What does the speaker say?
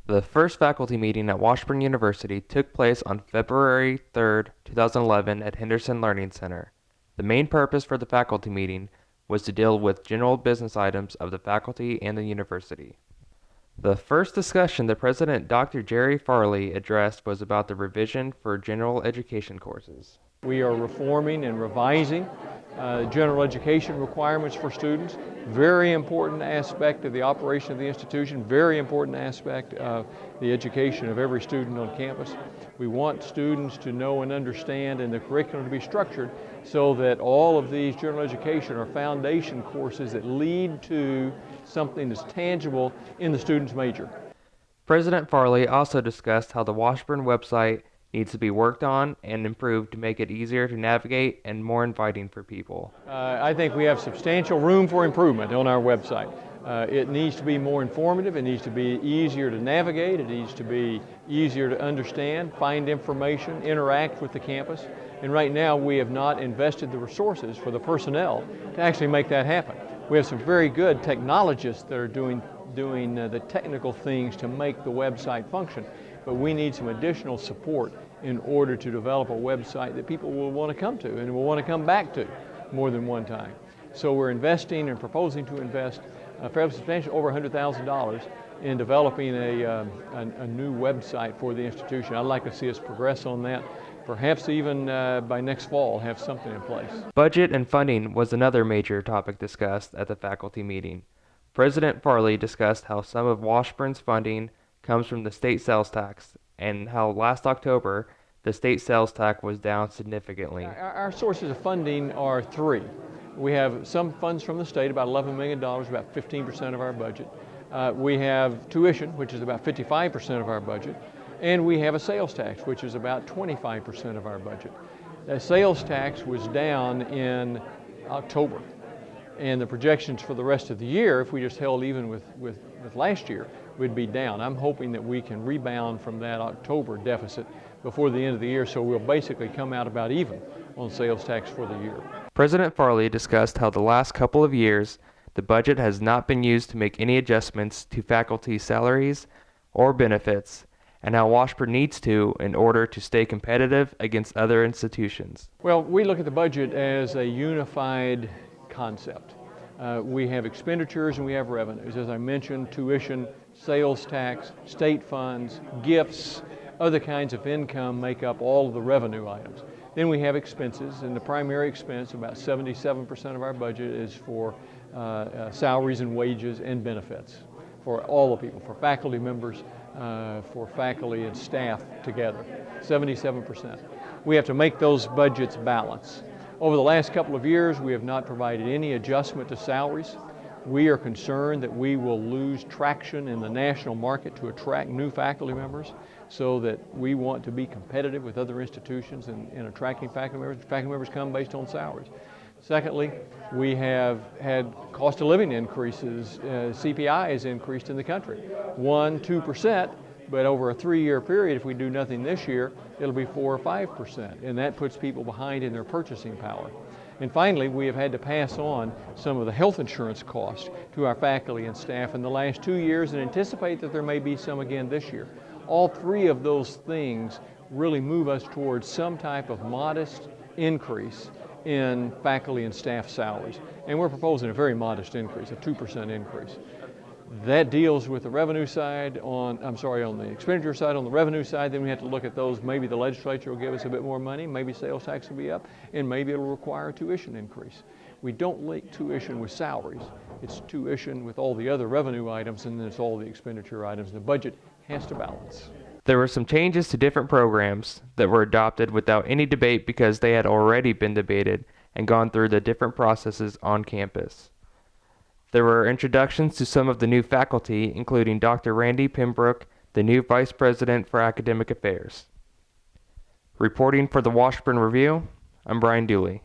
The first faculty meeting at Washburn University took place on February 3, 2011 at Henderson Learning Center. The main purpose for the faculty meeting was to deal with general business items of the faculty and the university. The first discussion the President, Dr. Jerry Farley, addressed was about the revision for general education courses. We are reforming and revising general education requirements for students. Very important aspect of the operation of the institution, very important aspect of the education of every student on campus. We want students to know and understand and the curriculum to be structured so that all of these general education are foundation courses that lead to something that's tangible in the student's major. President Farley also discussed how the Washburn website needs to be worked on and improved to make it easier to navigate and more inviting for people. I think we have substantial room for improvement on our website. It needs to be more informative, it needs to be easier to navigate, it needs to be easier to understand, find information, interact with the campus. And right now we have not invested the resources for the personnel to actually make that happen. We have some very good technologists that are doing the technical things to make the website function, but we need some additional support in order to develop a website that people will want to come to and will want to come back to more than one time. So we're investing and proposing to invest fairly substantial, over $100,000 in developing a new website for the institution. I'd like to see us progress on that. Perhaps even by next fall have something in place. Budget and funding was another major topic discussed at the faculty meeting. President Farley discussed how some of Washburn's funding comes from the state sales tax and how last October the state sales tax was down significantly. Our sources of funding are three. We have some funds from the state, about $11 million, about 15% of our budget. We have tuition, which is about 55% of our budget. And we have a sales tax, which is about 25% of our budget. The sales tax was down in October. And the projections for the rest of the year, if we just held even with last year, would be down. I'm hoping that we can rebound from that October deficit before the end of the year, so we'll basically come out about even on sales tax for the year. President Farley discussed how the last couple of years the budget has not been used to make any adjustments to faculty salaries or benefits, and how Washburn needs to in order to stay competitive against other institutions. Well, we look at the budget as a unified concept. We have expenditures and we have revenues. As I mentioned, tuition, sales tax, state funds, gifts, other kinds of income make up all of the revenue items. Then we have expenses, and the primary expense, about 77% of our budget, is for salaries and wages and benefits for all the people, for faculty members, for faculty and staff together, 77%. We have to make those budgets balance. Over the last couple of years, we have not provided any adjustment to salaries. We are concerned that we will lose traction in the national market to attract new faculty members, so that we want to be competitive with other institutions in attracting faculty members. Faculty members come based on salaries. Secondly, we have had cost of living increases. CPI has increased in the country, 2%, but over a 3-year period, if we do nothing this year, it'll be 4 or 5%, and that puts people behind in their purchasing power. And finally, we have had to pass on some of the health insurance costs to our faculty and staff in the last 2 years and anticipate that there may be some again this year. All three of those things really move us towards some type of modest increase in faculty and staff salaries. And we're proposing a very modest increase, a 2% increase. That deals with the revenue side on the expenditure side. On the revenue side, then we have to look at those. Maybe the legislature will give us a bit more money, maybe sales tax will be up, and maybe it'll require a tuition increase. We don't link tuition with salaries. It's tuition with all the other revenue items, and then it's all the expenditure items. The budget has to balance. There were some changes to different programs that were adopted without any debate because they had already been debated and gone through the different processes on campus. There were introductions to some of the new faculty, including Dr. Randy Pembrook, the new Vice President for Academic Affairs. Reporting for the Washburn Review, I'm Brian Dooley.